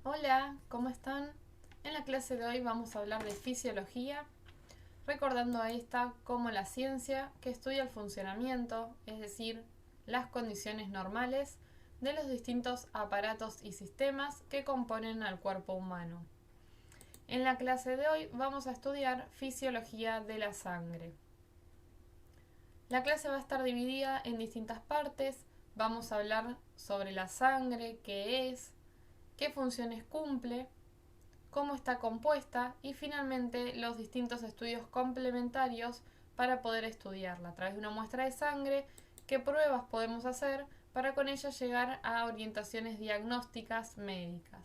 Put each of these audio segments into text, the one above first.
Hola, ¿cómo están? En la clase de hoy vamos a hablar de fisiología, recordando a esta como la ciencia que estudia el funcionamiento, es decir, las condiciones normales de los distintos aparatos y sistemas que componen al cuerpo humano. En la clase de hoy vamos a estudiar fisiología de la sangre. La clase va a estar dividida en distintas partes. Vamos a hablar sobre la sangre, qué es, qué funciones cumple, cómo está compuesta y finalmente los distintos estudios complementarios para poder estudiarla a través de una muestra de sangre, qué pruebas podemos hacer para con ella llegar a orientaciones diagnósticas médicas.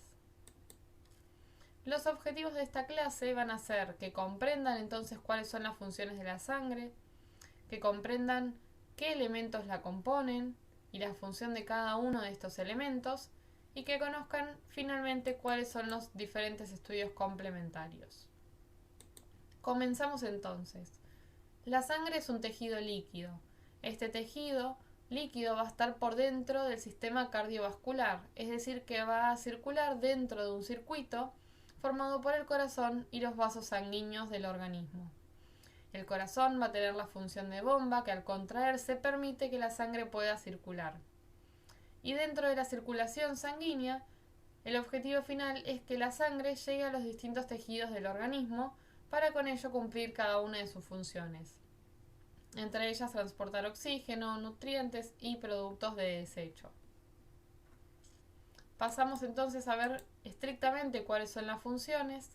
Los objetivos de esta clase van a ser que comprendan entonces cuáles son las funciones de la sangre, que comprendan qué elementos la componen y la función de cada uno de estos elementos, y que conozcan finalmente cuáles son los diferentes estudios complementarios. Comenzamos entonces. La sangre es un tejido líquido. Este tejido líquido va a estar por dentro del sistema cardiovascular, es decir, que va a circular dentro de un circuito formado por el corazón y los vasos sanguíneos del organismo. El corazón va a tener la función de bomba que al contraerse permite que la sangre pueda circular. Y dentro de la circulación sanguínea, el objetivo final es que la sangre llegue a los distintos tejidos del organismo para con ello cumplir cada una de sus funciones. Entre ellas transportar oxígeno, nutrientes y productos de desecho. Pasamos entonces a ver estrictamente cuáles son las funciones.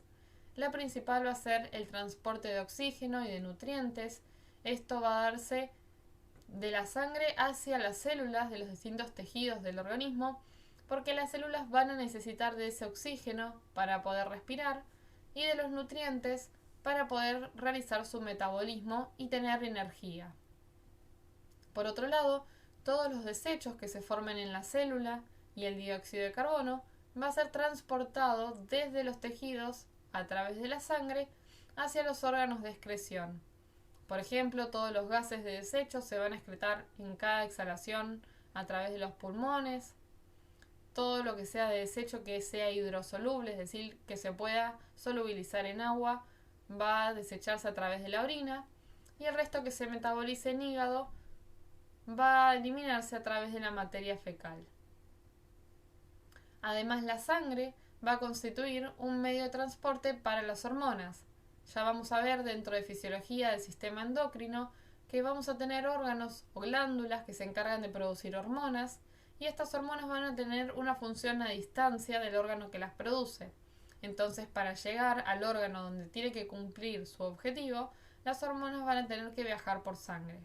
La principal va a ser el transporte de oxígeno y de nutrientes. Esto va a darse de la sangre hacia las células de los distintos tejidos del organismo, porque las células van a necesitar de ese oxígeno para poder respirar y de los nutrientes para poder realizar su metabolismo y tener energía. Por otro lado, todos los desechos que se formen en la célula y el dióxido de carbono va a ser transportado desde los tejidos a través de la sangre hacia los órganos de excreción. Por ejemplo, todos los gases de desecho se van a excretar en cada exhalación a través de los pulmones. Todo lo que sea de desecho que sea hidrosoluble, es decir, que se pueda solubilizar en agua, va a desecharse a través de la orina. Y el resto que se metabolice en hígado va a eliminarse a través de la materia fecal. Además, la sangre va a constituir un medio de transporte para las hormonas. Ya vamos a ver dentro de fisiología del sistema endocrino que vamos a tener órganos o glándulas que se encargan de producir hormonas, y estas hormonas van a tener una función a distancia del órgano que las produce. Entonces, para llegar al órgano donde tiene que cumplir su objetivo, las hormonas van a tener que viajar por sangre.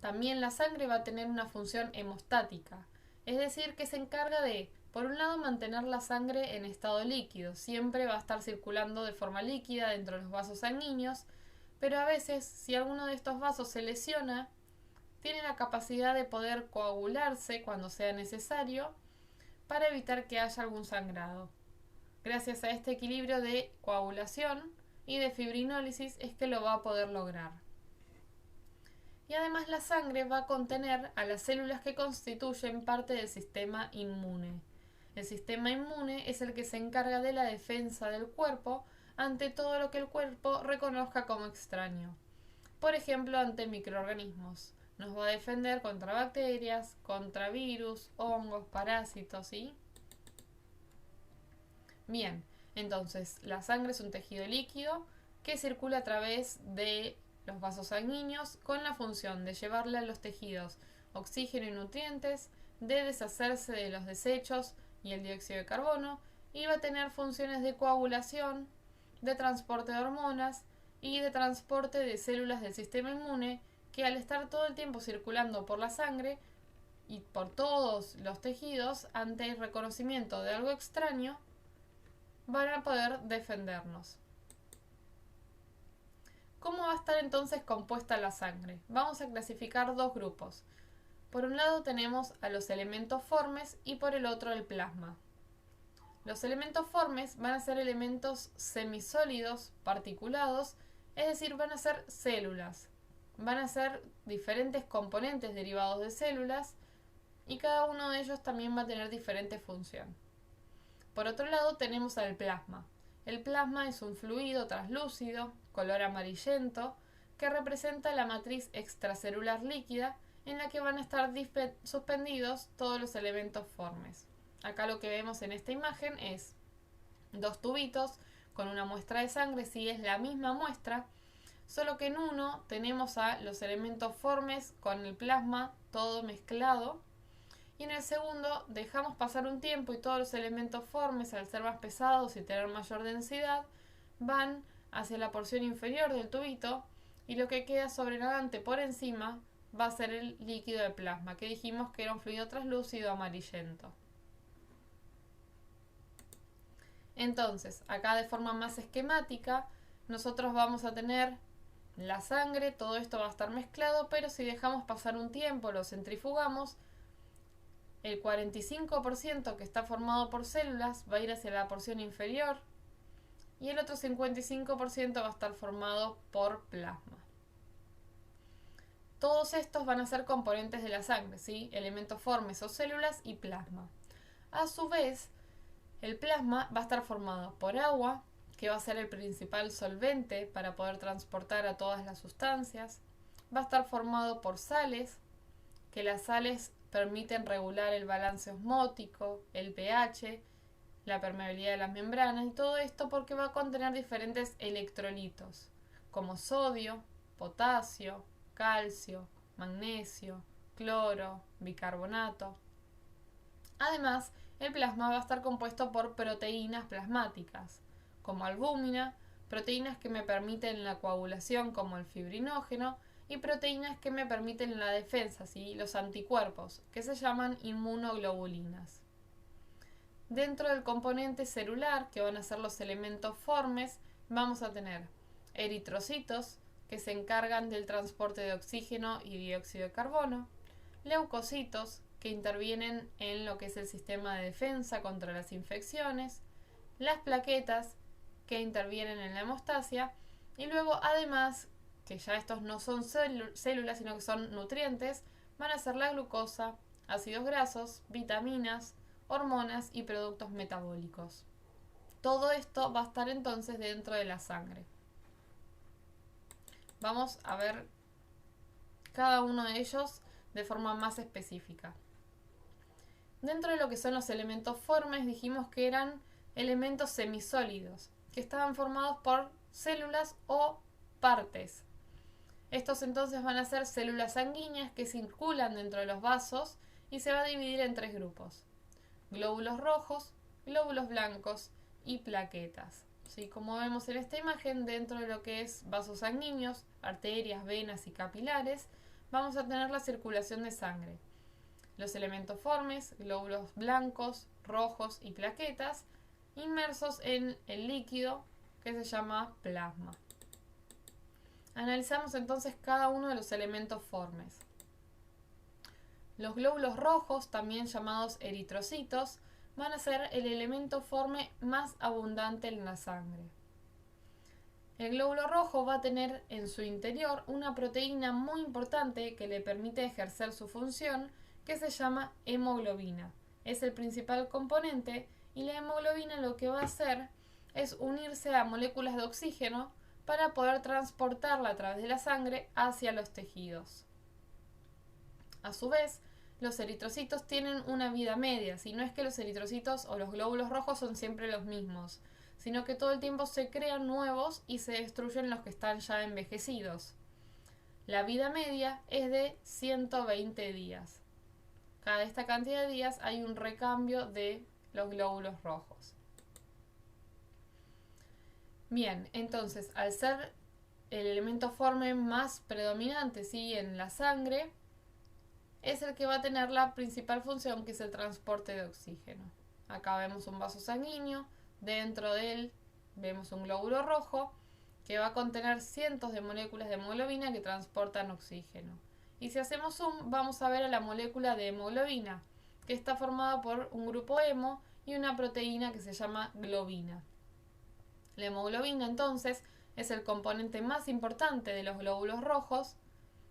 También la sangre va a tener una función hemostática, es decir, que se encarga de, por un lado, mantener la sangre en estado líquido, siempre va a estar circulando de forma líquida dentro de los vasos sanguíneos, pero a veces, si alguno de estos vasos se lesiona, tiene la capacidad de poder coagularse cuando sea necesario para evitar que haya algún sangrado. Gracias a este equilibrio de coagulación y de fibrinólisis es que lo va a poder lograr. Y además la sangre va a contener a las células que constituyen parte del sistema inmune. El sistema inmune es el que se encarga de la defensa del cuerpo ante todo lo que el cuerpo reconozca como extraño. Por ejemplo, ante microorganismos. Nos va a defender contra bacterias, contra virus, hongos, parásitos, ¿sí? Bien, entonces la sangre es un tejido líquido que circula a través de los vasos sanguíneos con la función de llevarle a los tejidos oxígeno y nutrientes, de deshacerse de los desechos y el dióxido de carbono, y va a tener funciones de coagulación, de transporte de hormonas y de transporte de células del sistema inmune que, al estar todo el tiempo circulando por la sangre y por todos los tejidos, ante el reconocimiento de algo extraño, van a poder defendernos. ¿Cómo va a estar entonces compuesta la sangre? Vamos a clasificar dos grupos. Por un lado tenemos a los elementos formes y por el otro el plasma. Los elementos formes van a ser elementos semisólidos, particulados, es decir, van a ser células. Van a ser diferentes componentes derivados de células y cada uno de ellos también va a tener diferente función. Por otro lado tenemos al plasma. El plasma es un fluido translúcido, color amarillento, que representa la matriz extracelular líquida en la que van a estar suspendidos todos los elementos formes. Acá lo que vemos en esta imagen es dos tubitos con una muestra de sangre, sí es la misma muestra, solo que en uno tenemos a los elementos formes con el plasma todo mezclado, y en el segundo dejamos pasar un tiempo y todos los elementos formes, al ser más pesados y tener mayor densidad, van hacia la porción inferior del tubito, y lo que queda sobrenadante por encima va a ser el líquido de plasma, que dijimos que era un fluido translúcido amarillento. Entonces, acá de forma más esquemática, nosotros vamos a tener la sangre, todo esto va a estar mezclado, pero si dejamos pasar un tiempo, lo centrifugamos, el 45% que está formado por células va a ir hacia la porción inferior y el otro 55% va a estar formado por plasma. Todos estos van a ser componentes de la sangre, ¿sí? Elementos formes o células y plasma. A su vez, el plasma va a estar formado por agua, que va a ser el principal solvente para poder transportar a todas las sustancias. Va a estar formado por sales, que las sales permiten regular el balance osmótico, el pH, la permeabilidad de las membranas y todo esto porque va a contener diferentes electrolitos, como sodio, potasio, calcio, magnesio, cloro, bicarbonato. Además, el plasma va a estar compuesto por proteínas plasmáticas, como albúmina, proteínas que me permiten la coagulación como el fibrinógeno y proteínas que me permiten la defensa, ¿sí? Los anticuerpos, que se llaman inmunoglobulinas. Dentro del componente celular, que van a ser los elementos formes, vamos a tener eritrocitos, que se encargan del transporte de oxígeno y dióxido de carbono, leucocitos, que intervienen en lo que es el sistema de defensa contra las infecciones, las plaquetas, que intervienen en la hemostasia, y luego además, que ya estos no son células, sino que son nutrientes, van a ser la glucosa, ácidos grasos, vitaminas, hormonas y productos metabólicos. Todo esto va a estar entonces dentro de la sangre. Vamos a ver cada uno de ellos de forma más específica. Dentro de lo que son los elementos formes, dijimos que eran elementos semisólidos, que estaban formados por células o partes. Estos entonces van a ser células sanguíneas que circulan dentro de los vasos y se va a dividir en tres grupos: glóbulos rojos, glóbulos blancos y plaquetas. ¿Sí? Como vemos en esta imagen, dentro de lo que es vasos sanguíneos, arterias, venas y capilares, vamos a tener la circulación de sangre. Los elementos formes, glóbulos blancos, rojos y plaquetas, inmersos en el líquido que se llama plasma. Analizamos entonces cada uno de los elementos formes. Los glóbulos rojos, también llamados eritrocitos, van a ser el elemento forme más abundante en la sangre. El glóbulo rojo va a tener en su interior una proteína muy importante que le permite ejercer su función, que se llama hemoglobina. Es el principal componente y la hemoglobina lo que va a hacer es unirse a moléculas de oxígeno para poder transportarla a través de la sangre hacia los tejidos. A su vez, los eritrocitos tienen una vida media, si no es que los eritrocitos o los glóbulos rojos son siempre los mismos, sino que todo el tiempo se crean nuevos y se destruyen los que están ya envejecidos. La vida media es de 120 días. Cada esta cantidad de días hay un recambio de los glóbulos rojos. Bien, entonces, al ser el elemento forme más predominante, ¿sí?, en la sangre, es el que va a tener la principal función, que es el transporte de oxígeno. Acá vemos un vaso sanguíneo, dentro de él vemos un glóbulo rojo que va a contener cientos de moléculas de hemoglobina que transportan oxígeno. Y si hacemos zoom, vamos a ver a la molécula de hemoglobina, que está formada por un grupo hemo y una proteína que se llama globina. La hemoglobina entonces es el componente más importante de los glóbulos rojos,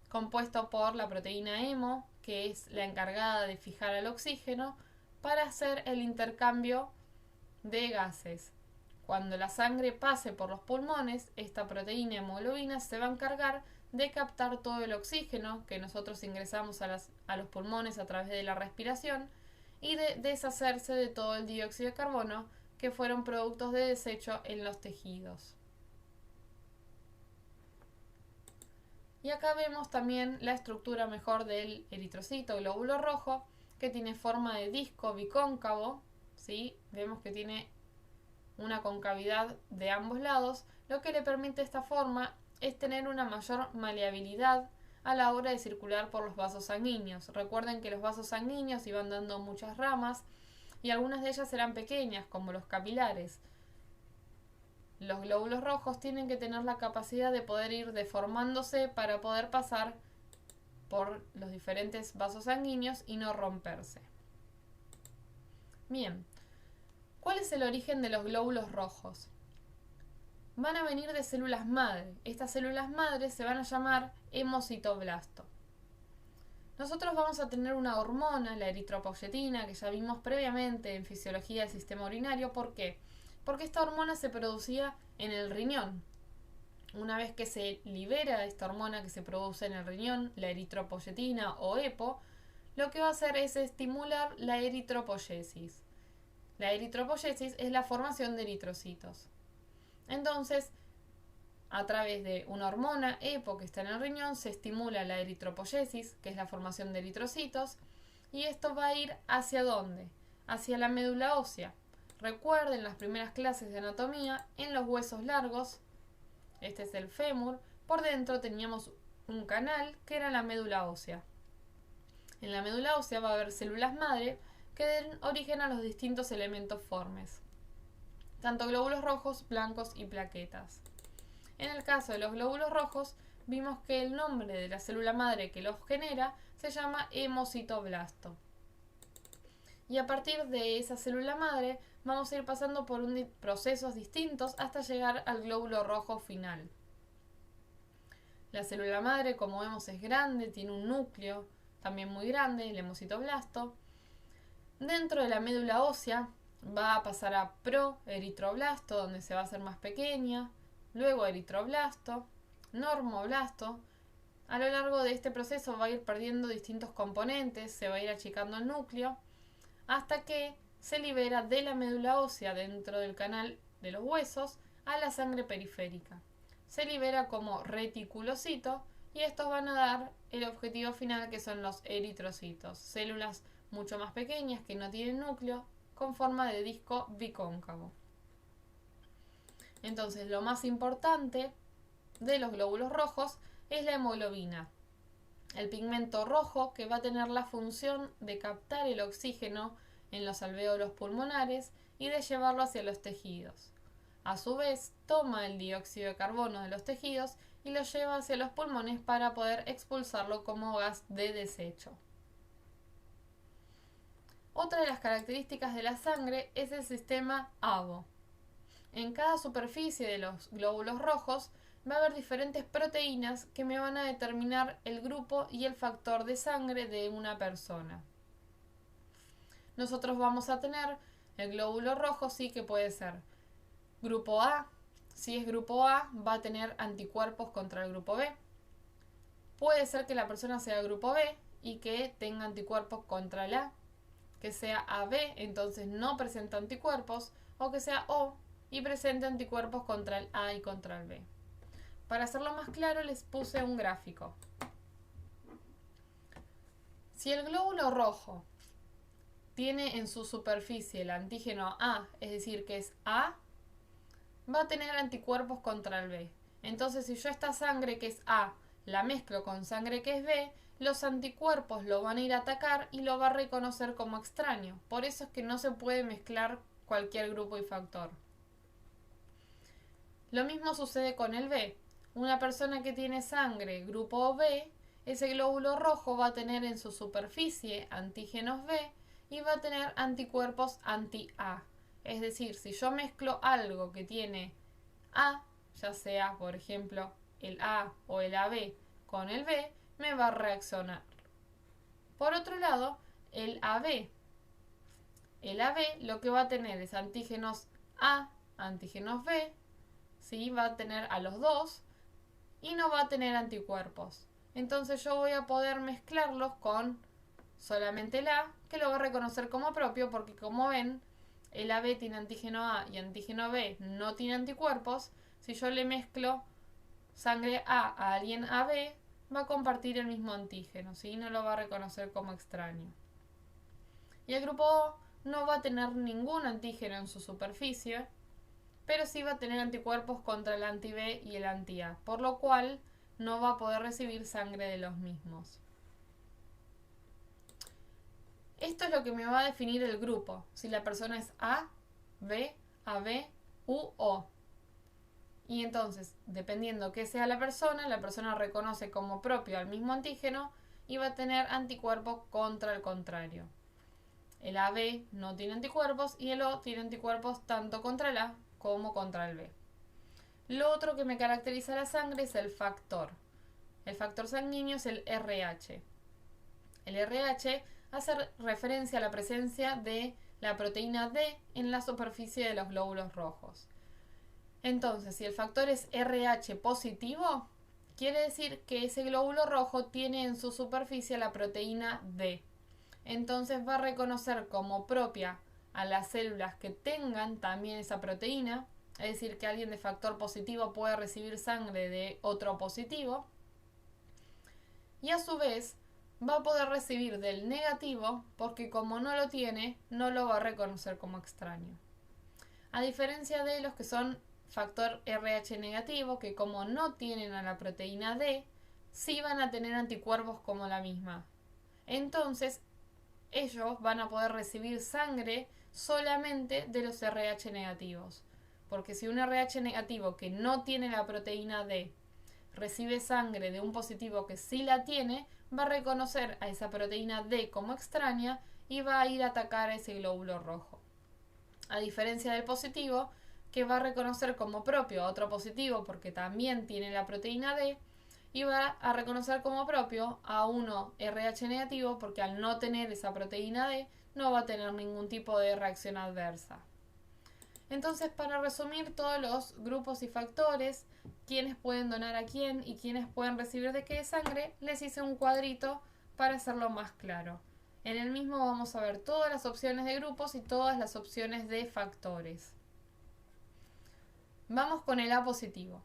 compuesto por la proteína hemo, que es la encargada de fijar el oxígeno para hacer el intercambio de gases. Cuando la sangre pase por los pulmones, esta proteína hemoglobina se va a encargar de captar todo el oxígeno que nosotros ingresamos a los pulmones a través de la respiración y de deshacerse de todo el dióxido de carbono que fueron productos de desecho en los tejidos. Y acá vemos también la estructura mejor del eritrocito, glóbulo rojo, que tiene forma de disco bicóncavo, ¿sí? Vemos que tiene una concavidad de ambos lados, lo que le permite esta forma es tener una mayor maleabilidad a la hora de circular por los vasos sanguíneos. Recuerden que los vasos sanguíneos iban dando muchas ramas y algunas de ellas eran pequeñas, como los capilares. Los glóbulos rojos tienen que tener la capacidad de poder ir deformándose para poder pasar por los diferentes vasos sanguíneos y no romperse. Bien, ¿cuál es el origen de los glóbulos rojos? Van a venir de células madre. Estas células madre se van a llamar hemocitoblasto. Nosotros vamos a tener una hormona, la eritropoyetina, que ya vimos previamente en fisiología del sistema urinario. ¿Por qué? Porque esta hormona se producía en el riñón. Una vez que se libera esta hormona que se produce en el riñón, la eritropoyetina o EPO, lo que va a hacer es estimular la eritropoyesis. La eritropoyesis es la formación de eritrocitos. Entonces, a través de una hormona EPO que está en el riñón, se estimula la eritropoyesis, que es la formación de eritrocitos, y esto va a ir ¿hacia dónde? Hacia la médula ósea. Recuerden las primeras clases de anatomía, en los huesos largos, este es el fémur, por dentro teníamos un canal que era la médula ósea. En la médula ósea va a haber células madre que den origen a los distintos elementos formes, tanto glóbulos rojos, blancos y plaquetas. En el caso de los glóbulos rojos, vimos que el nombre de la célula madre que los genera se llama hemocitoblasto. Y a partir de esa célula madre vamos a ir pasando por procesos distintos hasta llegar al glóbulo rojo final. La célula madre, como vemos, es grande, tiene un núcleo también muy grande, el hemocitoblasto. Dentro de la médula ósea va a pasar a proeritroblasto, donde se va a hacer más pequeña, luego eritroblasto, normoblasto. A lo largo de este proceso va a ir perdiendo distintos componentes, se va a ir achicando el núcleo, hasta que se libera de la médula ósea dentro del canal de los huesos a la sangre periférica. Se libera como reticulocito y estos van a dar el objetivo final, que son los eritrocitos, células mucho más pequeñas que no tienen núcleo, con forma de disco bicóncavo. Entonces, lo más importante de los glóbulos rojos es la hemoglobina, el pigmento rojo que va a tener la función de captar el oxígeno en los alvéolos pulmonares y de llevarlo hacia los tejidos. A su vez, toma el dióxido de carbono de los tejidos y lo lleva hacia los pulmones para poder expulsarlo como gas de desecho. Otra de las características de la sangre es el sistema ABO. En cada superficie de los glóbulos rojos va a haber diferentes proteínas que me van a determinar el grupo y el factor de sangre de una persona. Nosotros vamos a tener el glóbulo rojo, sí, que puede ser grupo A. Si es grupo A, va a tener anticuerpos contra el grupo B. Puede ser que la persona sea grupo B y que tenga anticuerpos contra el A, que sea AB, entonces no presenta anticuerpos, o que sea O y presente anticuerpos contra el A y contra el B. Para hacerlo más claro, les puse un gráfico. Si el glóbulo rojo tiene en su superficie el antígeno A, es decir, que es A, va a tener anticuerpos contra el B. Entonces, si yo esta sangre que es A la mezclo con sangre que es B, los anticuerpos lo van a ir a atacar y lo va a reconocer como extraño. Por eso es que no se puede mezclar cualquier grupo y factor. Lo mismo sucede con el B. Una persona que tiene sangre grupo B, ese glóbulo rojo va a tener en su superficie antígenos B y va a tener anticuerpos anti-A. Es decir, si yo mezclo algo que tiene A, ya sea, por ejemplo, el A o el AB con el B, me va a reaccionar. Por otro lado, el AB. El AB lo que va a tener es antígenos A, antígenos B, ¿sí? Va a tener a los dos y no va a tener anticuerpos. Entonces yo voy a poder mezclarlos con solamente el A, que lo va a reconocer como propio porque como ven, el AB tiene antígeno A y antígeno B no tiene anticuerpos. Si yo le mezclo sangre A alguien AB, va a compartir el mismo antígeno, ¿sí? No lo va a reconocer como extraño. Y el grupo O no va a tener ningún antígeno en su superficie, pero sí va a tener anticuerpos contra el anti-B y el anti-A, por lo cual no va a poder recibir sangre de los mismos. Esto es lo que me va a definir el grupo, si la persona es A, B, AB, U, O. Y entonces, dependiendo qué sea la persona reconoce como propio al mismo antígeno y va a tener anticuerpos contra el contrario. El AB no tiene anticuerpos y el O tiene anticuerpos tanto contra el A como contra el B. Lo otro que me caracteriza la sangre es el factor. El factor sanguíneo es el RH. El RH hace referencia a la presencia de la proteína D en la superficie de los glóbulos rojos. Entonces, si el factor es RH positivo, quiere decir que ese glóbulo rojo tiene en su superficie la proteína D. Entonces va a reconocer como propia a las células que tengan también esa proteína, es decir, que alguien de factor positivo puede recibir sangre de otro positivo, y a su vez va a poder recibir del negativo porque como no lo tiene, no lo va a reconocer como extraño. A diferencia de los que son factor RH negativo, que como no tienen a la proteína D, sí van a tener anticuerpos como la misma. Entonces, ellos van a poder recibir sangre solamente de los RH negativos. Porque si un RH negativo que no tiene la proteína D recibe sangre de un positivo que sí la tiene, va a reconocer a esa proteína D como extraña y va a ir a atacar a ese glóbulo rojo. A diferencia del positivo, que va a reconocer como propio a otro positivo porque también tiene la proteína D, y va a reconocer como propio a uno RH negativo porque al no tener esa proteína D no va a tener ningún tipo de reacción adversa. Entonces, para resumir todos los grupos y factores, quiénes pueden donar a quién y quiénes pueden recibir de qué sangre, les hice un cuadrito para hacerlo más claro. En el mismo vamos a ver todas las opciones de grupos y todas las opciones de factores. Vamos con el A positivo.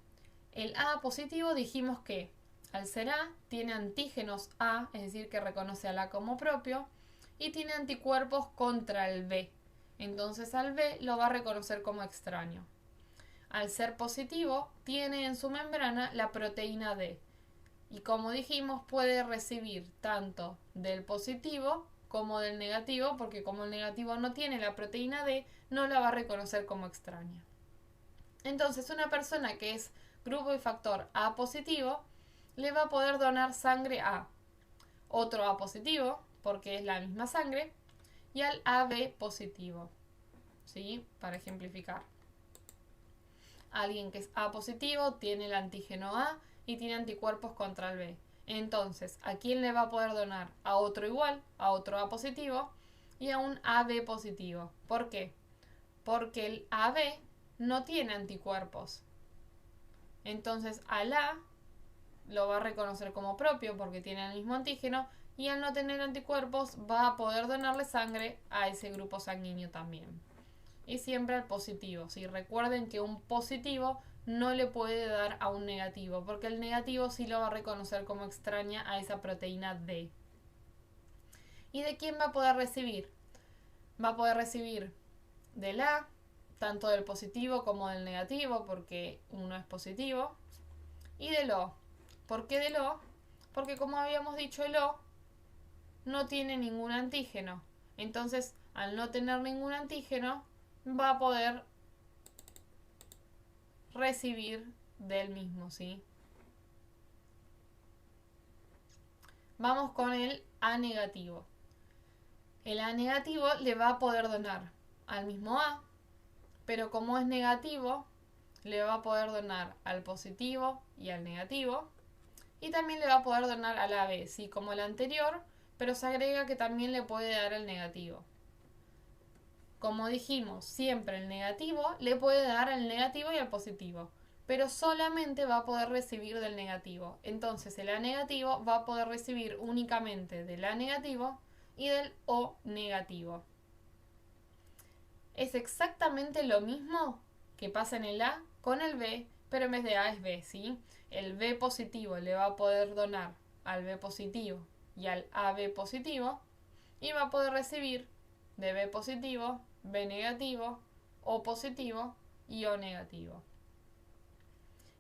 El A positivo dijimos que al ser A tiene antígenos A, es decir, que reconoce al A como propio, y tiene anticuerpos contra el B. Entonces al B lo va a reconocer como extraño. Al ser positivo, tiene en su membrana la proteína D. Y como dijimos, puede recibir tanto del positivo como del negativo, porque como el negativo no tiene la proteína D, no la va a reconocer como extraña. Entonces, una persona que es grupo y factor A positivo, le va a poder donar sangre a otro A positivo, porque es la misma sangre, y al AB positivo, ¿sí? Para ejemplificar. Alguien que es A positivo tiene el antígeno A y tiene anticuerpos contra el B. Entonces, ¿a quién le va a poder donar? A otro igual, a otro A positivo y a un AB positivo. ¿Por qué? Porque el AB no tiene anticuerpos. Entonces, al A lo va a reconocer como propio porque tiene el mismo antígeno y al no tener anticuerpos va a poder donarle sangre a ese grupo sanguíneo también. Y siempre al positivo. ¿Sí? Recuerden que un positivo no le puede dar a un negativo porque el negativo sí lo va a reconocer como extraña a esa proteína D. ¿Y de quién va a poder recibir? Va a poder recibir del A, tanto del positivo como del negativo porque uno es positivo, y del O. ¿Por qué del O? Porque como habíamos dicho, el O no tiene ningún antígeno. Entonces, al no tener ningún antígeno, va a poder recibir del mismo, ¿sí? Vamos con el A negativo. El A negativo le va a poder donar al mismo A, pero como es negativo, le va a poder donar al positivo y al negativo, y también le va a poder donar al AB, ¿sí? Como el anterior, pero se agrega que también le puede dar el negativo. Como dijimos, siempre el negativo le puede dar al negativo y al positivo, pero solamente va a poder recibir del negativo. Entonces el A negativo va a poder recibir únicamente del A negativo y del O negativo. Es exactamente lo mismo que pasa en el A con el B, pero en vez de A es B, ¿sí? El B positivo le va a poder donar al B positivo y al AB positivo y va a poder recibir de B positivo, B negativo, O positivo y O negativo.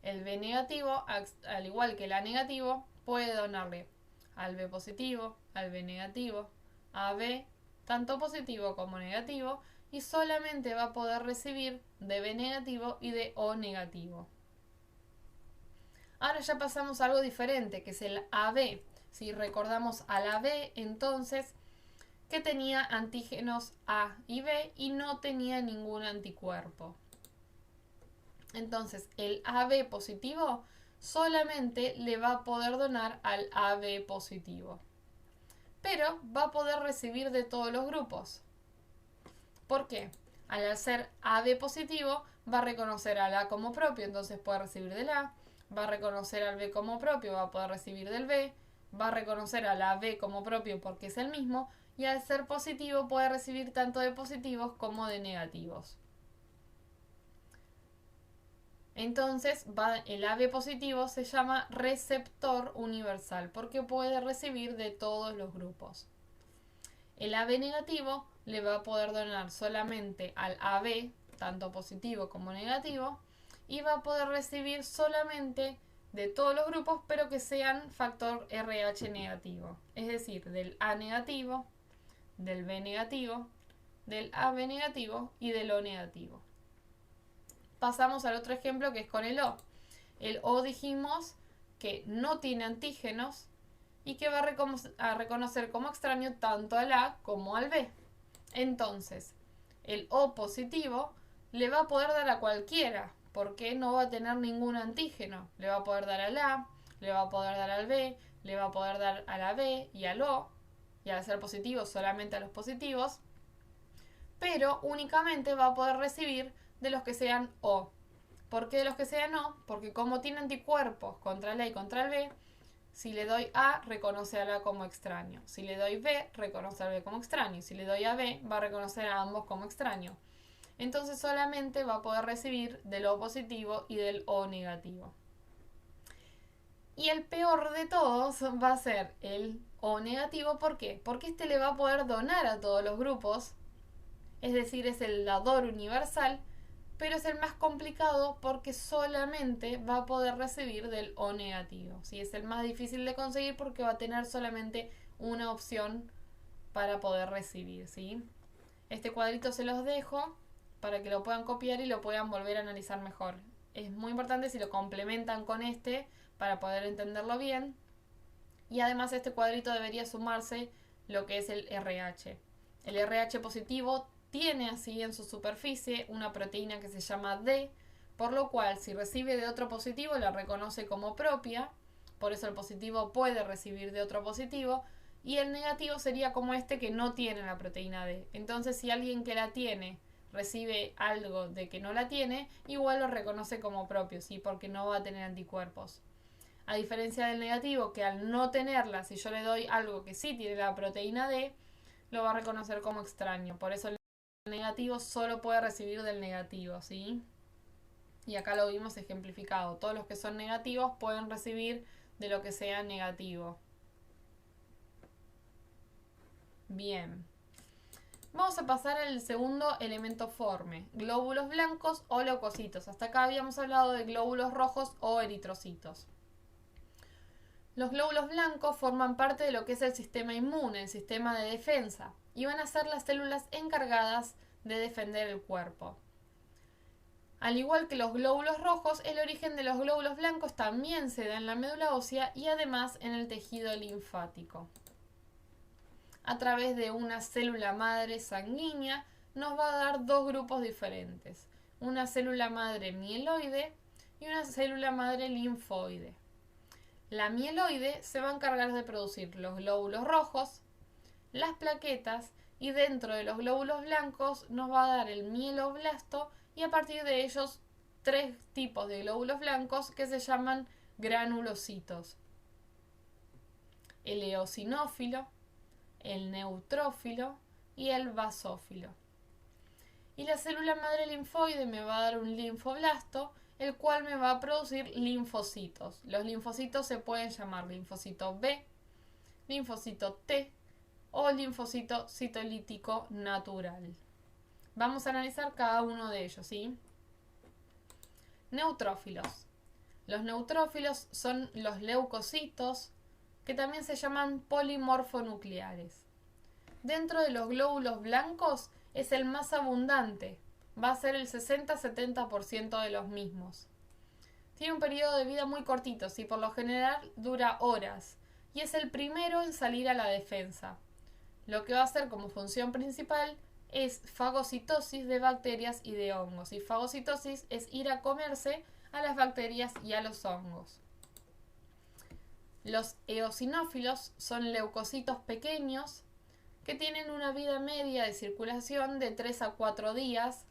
El B negativo, al igual que el A negativo, puede donarle al B positivo, al B negativo, a B, tanto positivo como negativo, y solamente va a poder recibir de B negativo y de O negativo. Ahora ya pasamos a algo diferente, que es el AB. Si recordamos al AB, entonces, que tenía antígenos A y B y no tenía ningún anticuerpo. Entonces, el AB positivo solamente le va a poder donar al AB positivo, pero va a poder recibir de todos los grupos. ¿Por qué? Al ser AB positivo, va a reconocer al A como propio, entonces puede recibir del A, va a reconocer al B como propio, va a poder recibir del B, va a reconocer al AB como propio porque es el mismo, y al ser positivo puede recibir tanto de positivos como de negativos. Entonces el AB positivo se llama receptor universal porque puede recibir de todos los grupos. El AB negativo le va a poder donar solamente al AB, tanto positivo como negativo, y va a poder recibir solamente de todos los grupos, pero que sean factor RH negativo, es decir, del A negativo, del B negativo, del AB negativo y del O negativo. Pasamos al otro ejemplo que es con el O. El O dijimos que no tiene antígenos y que va a reconocer como extraño tanto al A como al B. Entonces, el O positivo le va a poder dar a cualquiera, porque no va a tener ningún antígeno. Le va a poder dar al A, le va a poder dar al B, le va a poder dar a la B y al O, y al ser positivo solamente a los positivos, pero únicamente va a poder recibir de los que sean O. ¿Por qué de los que sean O? Porque como tiene anticuerpos contra el A y contra el B, si le doy A, reconoce al A como extraño. Si le doy B, reconoce al B como extraño. Si le doy a B, va a reconocer a ambos como extraño. Entonces solamente va a poder recibir del O positivo y del O negativo. Y el peor de todos va a ser el O negativo. ¿Por qué? Porque este le va a poder donar a todos los grupos. Es decir, es el dador universal, pero es el más complicado porque solamente va a poder recibir del O negativo. ¿Sí? Es el más difícil de conseguir porque va a tener solamente una opción para poder recibir. ¿Sí? Este cuadrito se los dejo para que lo puedan copiar y lo puedan volver a analizar mejor. Es muy importante si lo complementan con este para poder entenderlo bien. Y además este cuadrito debería sumarse lo que es el RH. El RH positivo tiene así en su superficie una proteína que se llama D, por lo cual si recibe de otro positivo la reconoce como propia, por eso el positivo puede recibir de otro positivo, y el negativo sería como este que no tiene la proteína D. Entonces si alguien que la tiene recibe algo de que no la tiene, igual lo reconoce como propio, ¿sí? Porque no va a tener anticuerpos. A diferencia del negativo, que al no tenerla, si yo le doy algo que sí tiene la proteína D, lo va a reconocer como extraño. Por eso el negativo solo puede recibir del negativo, ¿sí? Y acá lo vimos ejemplificado. Todos los que son negativos pueden recibir de lo que sea negativo. Bien. Vamos a pasar al segundo elemento forme, glóbulos blancos o leucocitos. Hasta acá habíamos hablado de glóbulos rojos o eritrocitos. Los glóbulos blancos forman parte de lo que es el sistema inmune, el sistema de defensa, y van a ser las células encargadas de defender el cuerpo. Al igual que los glóbulos rojos, el origen de los glóbulos blancos también se da en la médula ósea y además en el tejido linfático. A través de una célula madre sanguínea nos va a dar dos grupos diferentes, una célula madre mieloide y una célula madre linfoide. La mieloide se va a encargar de producir los glóbulos rojos las plaquetas y dentro de los glóbulos blancos nos va a dar el mieloblasto y a partir de ellos 3 tipos de glóbulos blancos que se llaman granulocitos: el eosinófilo, el neutrófilo y el basófilo. Y la célula madre linfoide me va a dar un linfoblasto, el cual me va a producir linfocitos. Los linfocitos se pueden llamar linfocito B, linfocito T o linfocito citolítico natural. Vamos a analizar cada uno de ellos, ¿sí? Neutrófilos. Los neutrófilos son los leucocitos, que también se llaman polimorfonucleares. Dentro de los glóbulos blancos es el más abundante, va a ser el 60-70% de los mismos. Tiene un periodo de vida muy cortito, ¿sí? Por lo general dura horas, y es el primero en salir a la defensa. Lo que va a hacer como función principal es fagocitosis de bacterias y de hongos. Y fagocitosis es ir a comerse a las bacterias y a los hongos. Los eosinófilos son leucocitos pequeños que tienen una vida media de circulación de 3 a 4 días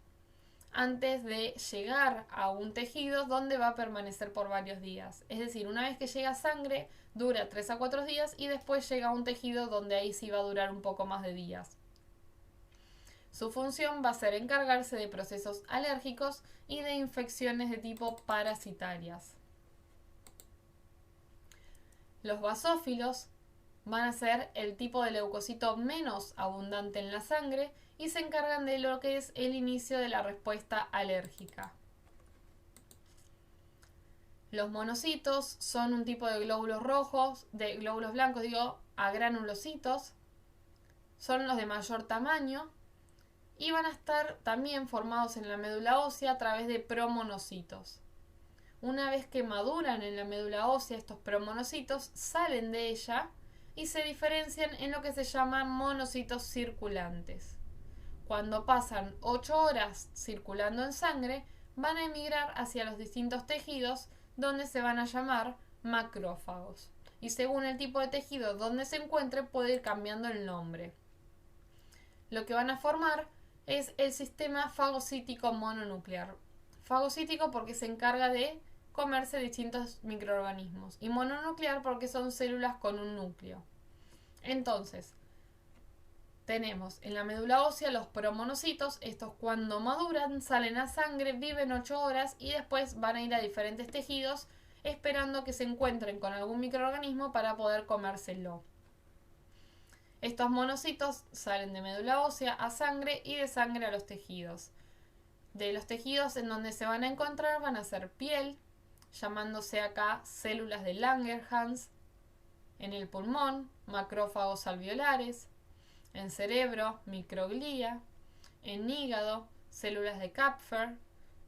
antes de llegar a un tejido donde va a permanecer por varios días. Es decir, una vez que llega sangre, dura 3 a 4 días y después llega a un tejido donde ahí sí va a durar un poco más de días. Su función va a ser encargarse de procesos alérgicos y de infecciones de tipo parasitarias. Los basófilos van a ser el tipo de leucocito menos abundante en la sangre y se encargan de lo que es el inicio de la respuesta alérgica. Los monocitos son un tipo de glóbulos rojos, de glóbulos blancos, a granulocitos. Son los de mayor tamaño y van a estar también formados en la médula ósea a través de promonocitos. Una vez que maduran en la médula ósea, estos promonocitos salen de ella y se diferencian en lo que se llaman monocitos circulantes. Cuando pasan 8 horas circulando en sangre, van a emigrar hacia los distintos tejidos donde se van a llamar macrófagos. Y según el tipo de tejido donde se encuentre puede ir cambiando el nombre. Lo que van a formar es el sistema fagocítico mononuclear. Fagocítico porque se encarga de comerse distintos microorganismos y mononuclear porque son células con un núcleo. Entonces, tenemos en la médula ósea los promonocitos. Estos cuando maduran salen a sangre, viven 8 horas y después van a ir a diferentes tejidos esperando que se encuentren con algún microorganismo para poder comérselo. Estos monocitos salen de médula ósea a sangre y de sangre a los tejidos. De los tejidos en donde se van a encontrar van a ser piel, llamándose acá células de Langerhans, en el pulmón, macrófagos alveolares, en cerebro, microglía, en hígado, células de Kapfer,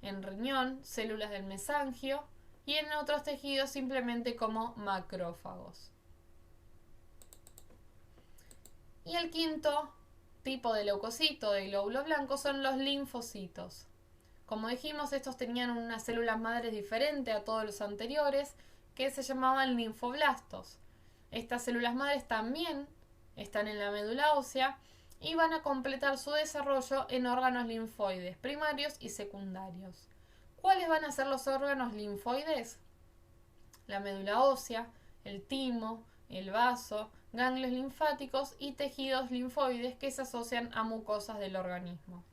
en riñón, células del mesangio y en otros tejidos simplemente como macrófagos. Y el quinto tipo de leucocito de glóbulo blanco son los linfocitos. Como dijimos, estos tenían unas células madres diferentes a todos los anteriores que se llamaban linfoblastos. Estas células madres también están en la médula ósea y van a completar su desarrollo en órganos linfoides primarios y secundarios. ¿Cuáles van a ser los órganos linfoides? La médula ósea, el timo, el vaso, ganglios linfáticos y tejidos linfoides que se asocian a mucosas del organismo.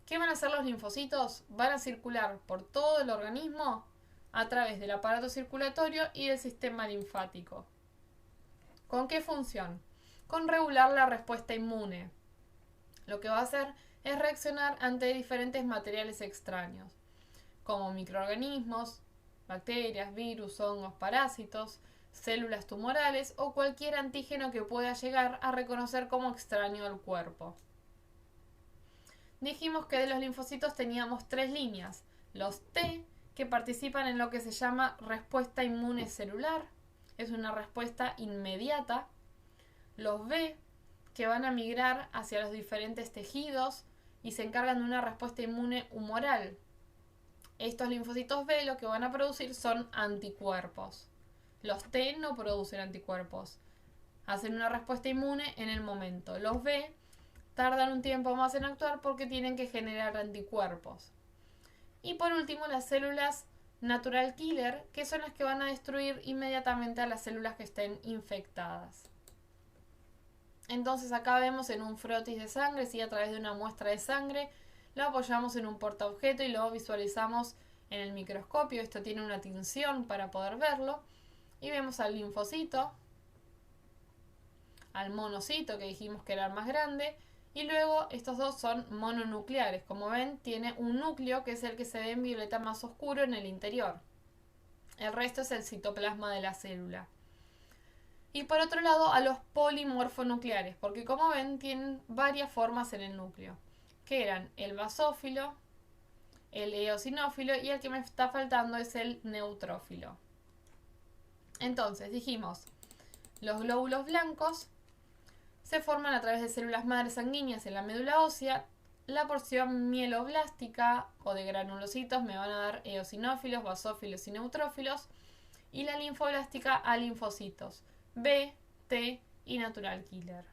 ¿Qué van a hacer los linfocitos? Van a circular por todo el organismo a través del aparato circulatorio y del sistema linfático. ¿Con qué función? Con regular la respuesta inmune. Lo que va a hacer es reaccionar ante diferentes materiales extraños, como microorganismos, bacterias, virus, hongos, parásitos, células tumorales o cualquier antígeno que pueda llegar a reconocer como extraño al cuerpo. Dijimos que de los linfocitos teníamos 3 líneas: los T, que participan en lo que se llama respuesta inmune celular, es una respuesta inmediata; los B, que van a migrar hacia los diferentes tejidos y se encargan de una respuesta inmune humoral. Estos linfocitos B lo que van a producir son anticuerpos. Los T no producen anticuerpos. hacen una respuesta inmune en el momento. Los B tardan un tiempo más en actuar porque tienen que generar anticuerpos. Y por último, las células natural killer, que son las que van a destruir inmediatamente a las células que estén infectadas. Entonces acá vemos en un frotis de sangre, ¿sí? A través de una muestra de sangre, lo apoyamos en un portaobjeto y lo visualizamos en el microscopio. Esto tiene una tinción para poder verlo. Y vemos al linfocito, al monocito que dijimos que era el más grande, y luego estos dos son mononucleares. Como ven, tiene un núcleo que es el que se ve en violeta más oscuro en el interior. El resto es el citoplasma de la célula. Y por otro lado a los polimorfonucleares, porque como ven tienen varias formas en el núcleo, que eran el basófilo, el eosinófilo y el que me está faltando es el neutrófilo. Entonces dijimos, los glóbulos blancos se forman a través de células madres sanguíneas en la médula ósea. La porción mieloblástica o de granulocitos me van a dar eosinófilos, basófilos y neutrófilos. Y la linfoblástica a linfocitos, B, T y natural killer.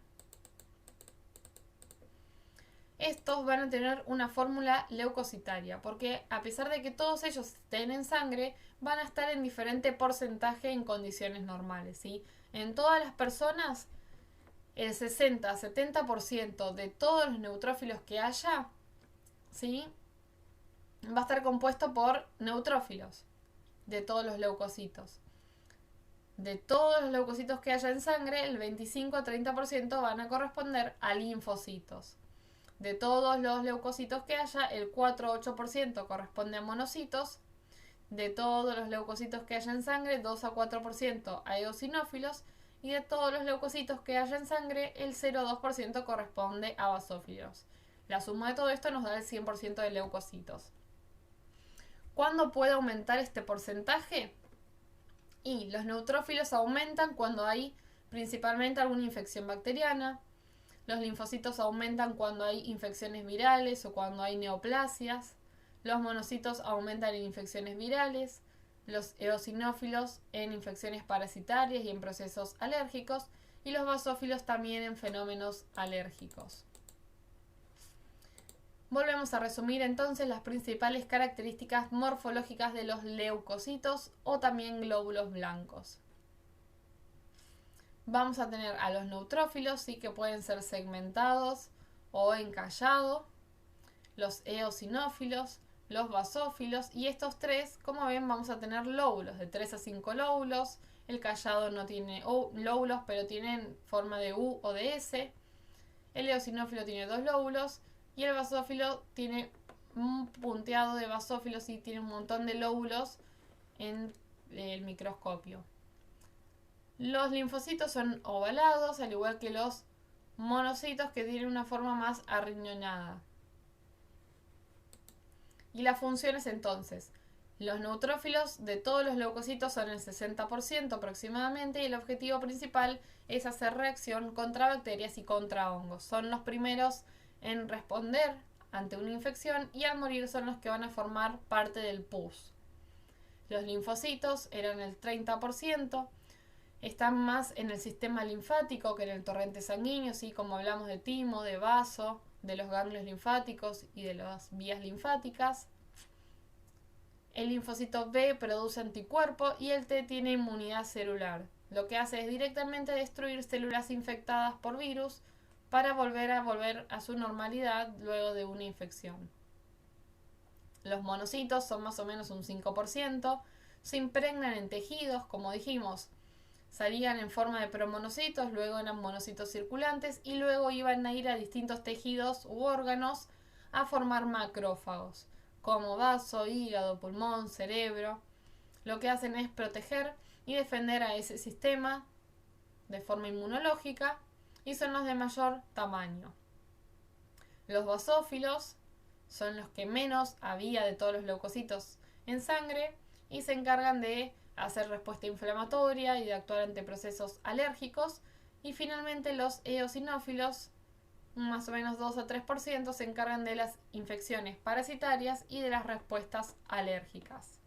Estos van a tener una fórmula leucocitaria, porque a pesar de que todos ellos estén en sangre, van a estar en diferente porcentaje en condiciones normales, ¿sí? En todas las personas, el 60-70% de todos los neutrófilos que haya, ¿sí? Va a estar compuesto por neutrófilos de todos los leucocitos. De todos los leucocitos que haya en sangre, el 25-30% van a corresponder a linfocitos. De todos los leucocitos que haya, el 4-8% corresponde a monocitos. De todos los leucocitos que haya en sangre, 2-4% a eosinófilos. Y de todos los leucocitos que haya en sangre, el 0,2% corresponde a basófilos. La suma de todo esto nos da el 100% de leucocitos. ¿Cuándo puede aumentar este porcentaje? Y los neutrófilos aumentan cuando hay principalmente alguna infección bacteriana. Los linfocitos aumentan cuando hay infecciones virales o cuando hay neoplasias. Los monocitos aumentan en infecciones virales. Los eosinófilos en infecciones parasitarias y en procesos alérgicos. Y los basófilos también en fenómenos alérgicos. Volvemos a resumir entonces las principales características morfológicas de los leucocitos o también glóbulos blancos. Vamos a tener a los neutrófilos, sí, que pueden ser segmentados o encallados, los eosinófilos, los basófilos, y estos tres, como ven, vamos a tener lóbulos de 3 a 5 lóbulos. El callado no tiene lóbulos, pero tienen forma de U o de S. El eosinófilo tiene 2 lóbulos. Y el basófilo tiene un punteado de basófilos y tiene un montón de lóbulos en el microscopio. Los linfocitos son ovalados, al igual que los monocitos, que tienen una forma más arriñonada. Y las funciones entonces. Los neutrófilos de todos los leucocitos son el 60% aproximadamente y el objetivo principal es hacer reacción contra bacterias y contra hongos. Son los primeros en responder ante una infección y al morir son los que van a formar parte del pus. Los linfocitos eran el 30%, están más en el sistema linfático que en el torrente sanguíneo, ¿sí? Como hablamos de timo, de vaso, de los ganglios linfáticos y de las vías linfáticas. El linfocito B produce anticuerpos y el T tiene inmunidad celular. Lo que hace es directamente destruir células infectadas por virus para volver a su normalidad luego de una infección. Los monocitos son más o menos un 5%, se impregnan en tejidos, como dijimos, salían en forma de promonocitos, luego eran monocitos circulantes y luego iban a ir a distintos tejidos u órganos a formar macrófagos, como vaso, hígado, pulmón, cerebro. Lo que hacen es proteger y defender a ese sistema de forma inmunológica y son los de mayor tamaño. Los basófilos son los que menos había de todos los leucocitos en sangre y se encargan de hacer respuesta inflamatoria y de actuar ante procesos alérgicos. Y finalmente los eosinófilos, más o menos 2 a 3%, se encargan de las infecciones parasitarias y de las respuestas alérgicas.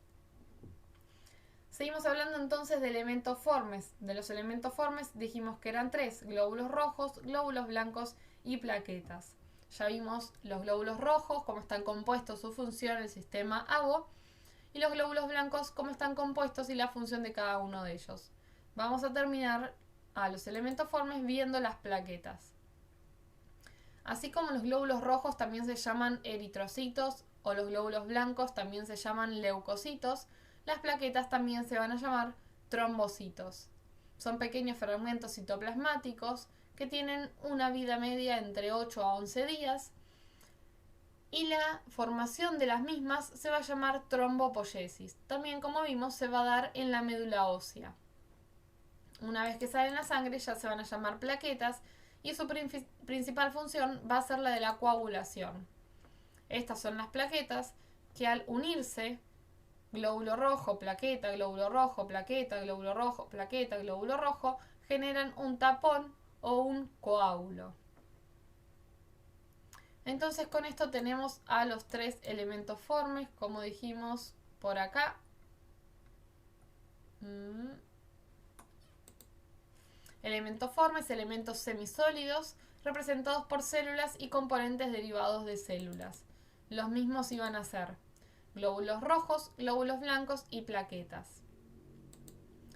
Seguimos hablando entonces de elementos formes. De los elementos formes dijimos que eran 3, glóbulos rojos, glóbulos blancos y plaquetas. Ya vimos los glóbulos rojos, cómo están compuestos, su función, el sistema ABO, y los glóbulos blancos, cómo están compuestos y la función de cada uno de ellos. Vamos a terminar a los elementos formes viendo las plaquetas. Así como los glóbulos rojos también se llaman eritrocitos o los glóbulos blancos también se llaman leucocitos, las plaquetas también se van a llamar trombocitos. Son pequeños fragmentos citoplasmáticos que tienen una vida media entre 8 a 11 días y la formación de las mismas se va a llamar trombopoiesis. También, como vimos, se va a dar en la médula ósea. Una vez que sale en la sangre ya se van a llamar plaquetas y su principal función va a ser la de la coagulación. Estas son las plaquetas que al unirse glóbulo rojo, plaqueta, glóbulo rojo, plaqueta, glóbulo rojo, plaqueta, glóbulo rojo, generan un tapón o un coágulo. Entonces con esto tenemos a los 3 elementos formes, como dijimos por acá. Elementos formes, elementos semisólidos, representados por células y componentes derivados de células. Los mismos iban a ser glóbulos rojos, glóbulos blancos y plaquetas.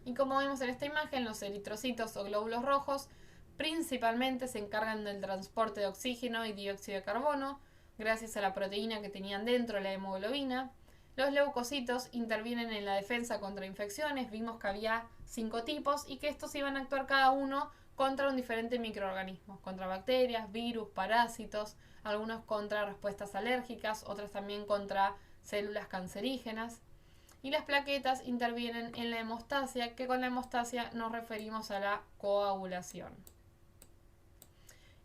Y como vemos en esta imagen, los eritrocitos o glóbulos rojos principalmente se encargan del transporte de oxígeno y dióxido de carbono, gracias a la proteína que tenían dentro, la hemoglobina. Los leucocitos intervienen en la defensa contra infecciones, vimos que había 5 tipos y que estos iban a actuar cada uno contra un diferente microorganismo, contra bacterias, virus, parásitos, algunos contra respuestas alérgicas, otros también contra células cancerígenas. Y las plaquetas intervienen en la hemostasia, que con la hemostasia nos referimos a la coagulación.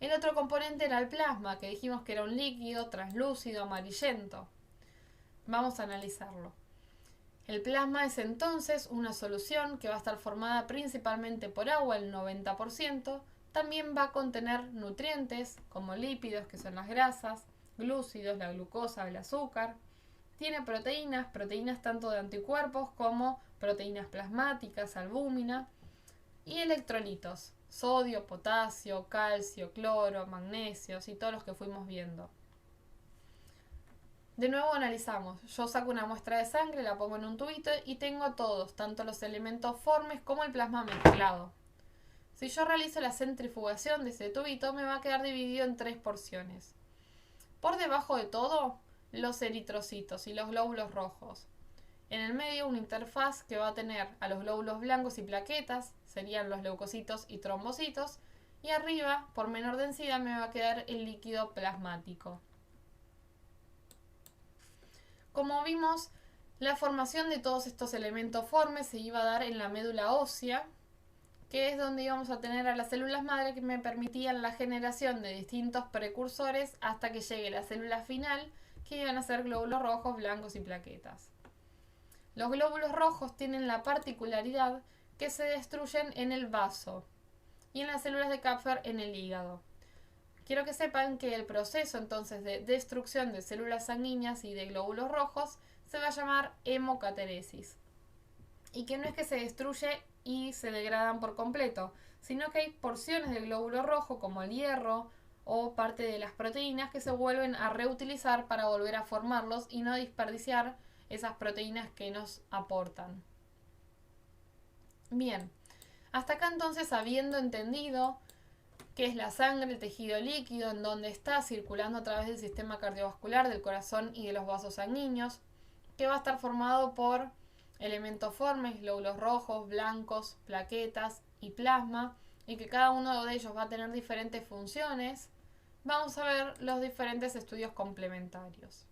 El otro componente era el plasma, que dijimos que era un líquido translúcido amarillento. Vamos a analizarlo. El plasma es entonces una solución que va a estar formada principalmente por agua, el 90%. También va a contener nutrientes como lípidos, que son las grasas, glúcidos, la glucosa, el azúcar. Tiene proteínas tanto de anticuerpos como proteínas plasmáticas, albúmina, y electrolitos, sodio, potasio, calcio, cloro, magnesio y todos los que fuimos viendo. De nuevo analizamos. Yo saco una muestra de sangre, la pongo en un tubito y tengo todos, tanto los elementos formes como el plasma mezclado. Si yo realizo la centrifugación de ese tubito, me va a quedar dividido en 3 porciones. Por debajo de todo, los eritrocitos y los glóbulos rojos. En el medio, una interfaz que va a tener a los glóbulos blancos y plaquetas, serían los leucocitos y trombocitos, y arriba, por menor densidad, me va a quedar el líquido plasmático. Como vimos, la formación de todos estos elementos formes se iba a dar en la médula ósea, que es donde íbamos a tener a las células madre que me permitían la generación de distintos precursores hasta que llegue la célula final, que iban a ser glóbulos rojos, blancos y plaquetas. Los glóbulos rojos tienen la particularidad que se destruyen en el vaso y en las células de Kupffer en el hígado. Quiero que sepan que el proceso entonces de destrucción de células sanguíneas y de glóbulos rojos se va a llamar hemocateresis. Y que no es que se destruye y se degradan por completo, sino que hay porciones del glóbulo rojo como el hierro o parte de las proteínas que se vuelven a reutilizar para volver a formarlos y no desperdiciar esas proteínas que nos aportan. Bien, hasta acá entonces, habiendo entendido qué es la sangre, el tejido líquido, en donde está circulando a través del sistema cardiovascular, del corazón y de los vasos sanguíneos, que va a estar formado por elementos formes, glóbulos rojos, blancos, plaquetas y plasma, y que cada uno de ellos va a tener diferentes funciones, vamos a ver los diferentes estudios complementarios.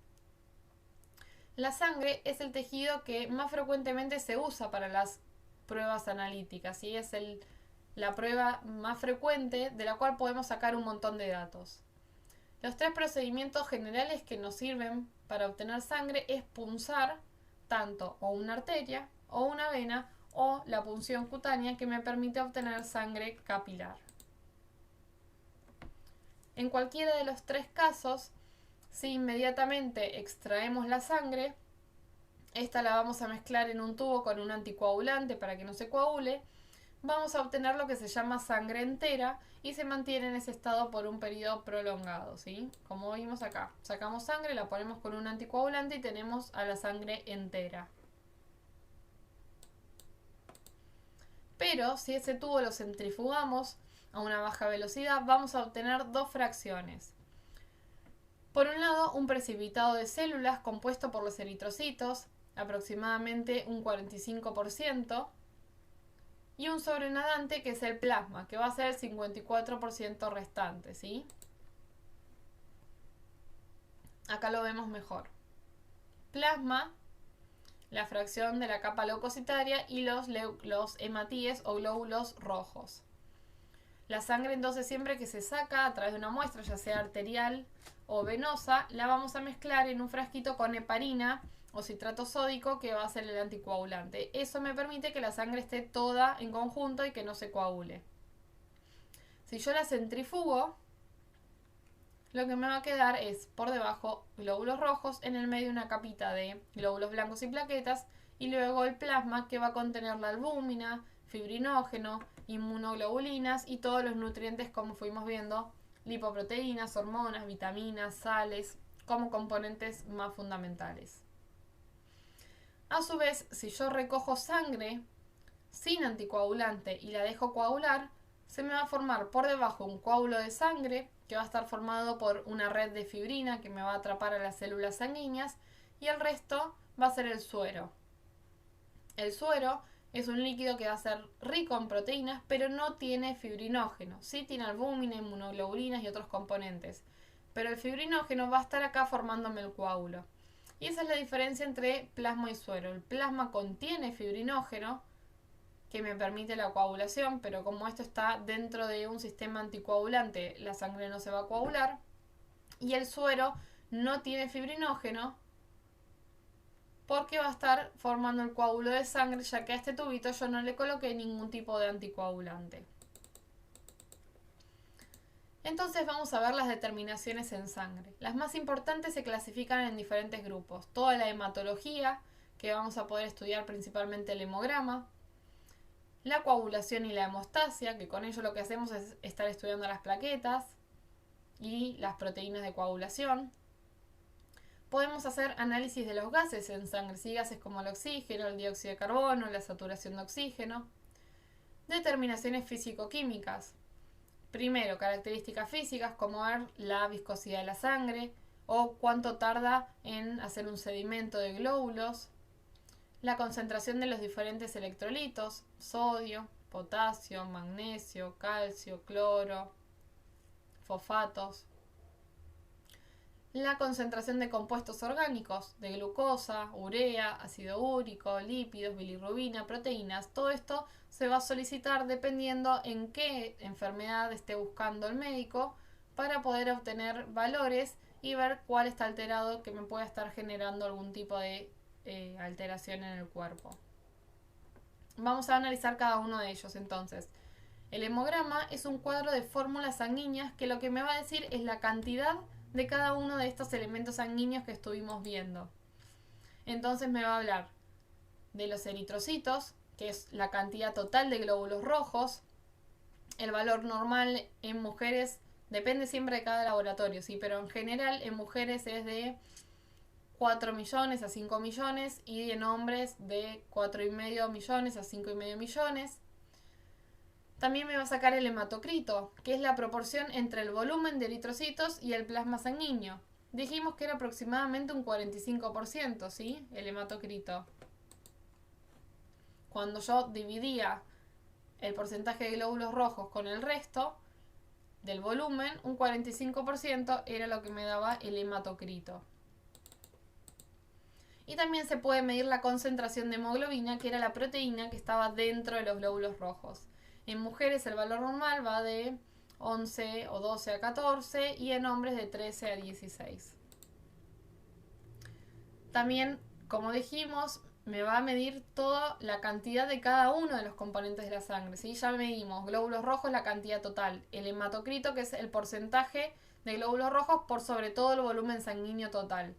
La sangre es el tejido que más frecuentemente se usa para las pruebas analíticas y es la prueba más frecuente de la cual podemos sacar un montón de datos. Los 3 procedimientos generales que nos sirven para obtener sangre es punzar tanto o una arteria o una vena o la punción cutánea que me permite obtener sangre capilar. En cualquiera de los 3 casos, si inmediatamente extraemos la sangre, Esta la vamos a mezclar en un tubo con un anticoagulante para que no se coagule. Vamos a obtener lo que se llama sangre entera y se mantiene en ese estado por un periodo prolongado, ¿sí? Como vimos acá, sacamos sangre, la ponemos con un anticoagulante y tenemos a la sangre entera. Pero si ese tubo lo centrifugamos a una baja velocidad, vamos a obtener dos fracciones. Por un lado, un precipitado de células compuesto por los eritrocitos, aproximadamente un 45%, y un sobrenadante que es el plasma, que va a ser el 54% restante, ¿sí? Acá lo vemos mejor. Plasma, la fracción de la capa leucocitaria, y los hematíes o glóbulos rojos. La sangre entonces siempre que se saca a través de una muestra, ya sea arterial o venosa, la vamos a mezclar en un frasquito con heparina o citrato sódico, que va a ser el anticoagulante. Eso me permite que la sangre esté toda en conjunto y que no se coagule. Si yo la centrifugo, lo que me va a quedar es por debajo glóbulos rojos, en el medio una capita de glóbulos blancos y plaquetas, y luego el plasma, que va a contener la albúmina, fibrinógeno, inmunoglobulinas y todos los nutrientes, como fuimos viendo, lipoproteínas, hormonas, vitaminas, sales, como componentes más fundamentales. A su vez, si yo recojo sangre sin anticoagulante y la dejo coagular, se me va a formar por debajo un coágulo de sangre que va a estar formado por una red de fibrina que me va a atrapar a las células sanguíneas, y el resto va a ser el suero. El suero es un líquido que va a ser rico en proteínas, pero no tiene fibrinógeno. Sí tiene albúmina, inmunoglobulinas y otros componentes, pero el fibrinógeno va a estar acá formándome el coágulo. Y esa es la diferencia entre plasma y suero. El plasma contiene fibrinógeno, que me permite la coagulación, pero como esto está dentro de un sistema anticoagulante, la sangre no se va a coagular. Y el suero no tiene fibrinógeno porque va a estar formando el coágulo de sangre, ya que a este tubito yo no le coloqué ningún tipo de anticoagulante. Entonces vamos a ver las determinaciones en sangre. Las más importantes se clasifican en diferentes grupos. Toda la hematología, que vamos a poder estudiar principalmente el hemograma. La coagulación y la hemostasia, que con ello lo que hacemos es estar estudiando las plaquetas y las proteínas de coagulación. Podemos hacer análisis de los gases en sangre, ¿sí? Gases como el oxígeno, el dióxido de carbono, la saturación de oxígeno. Determinaciones físico-químicas. Primero, características físicas como ver la viscosidad de la sangre o cuánto tarda en hacer un sedimento de glóbulos. La concentración de los diferentes electrolitos, sodio, potasio, magnesio, calcio, cloro, fosfatos. La concentración de compuestos orgánicos, de glucosa, urea, ácido úrico, lípidos, bilirrubina, proteínas. Todo esto se va a solicitar dependiendo en qué enfermedad esté buscando el médico, para poder obtener valores y ver cuál está alterado, que me pueda estar generando algún tipo de alteración en el cuerpo. Vamos a analizar cada uno de ellos entonces. El hemograma es un cuadro de fórmulas sanguíneas que lo que me va a decir es la cantidad de cada uno de estos elementos sanguíneos que estuvimos viendo. Entonces me va a hablar de los eritrocitos, que es la cantidad total de glóbulos rojos. El valor normal en mujeres depende siempre de cada laboratorio, ¿sí? Pero en general en mujeres es de 4 millones a 5 millones y en hombres de 4,5 millones a 5,5 millones. También me va a sacar el hematocrito, que es la proporción entre el volumen de eritrocitos y el plasma sanguíneo. Dijimos que era aproximadamente un 45%, ¿sí? El hematocrito. Cuando yo dividía el porcentaje de glóbulos rojos con el resto del volumen, un 45% era lo que me daba el hematocrito. Y también se puede medir la concentración de hemoglobina, que era la proteína que estaba dentro de los glóbulos rojos. En mujeres el valor normal va de 11 o 12 a 14 y en hombres de 13 a 16. También, como dijimos, me va a medir toda la cantidad de cada uno de los componentes de la sangre, ¿sí? Ya medimos glóbulos rojos, la cantidad total. El hematocrito, que es el porcentaje de glóbulos rojos por sobre todo el volumen sanguíneo total.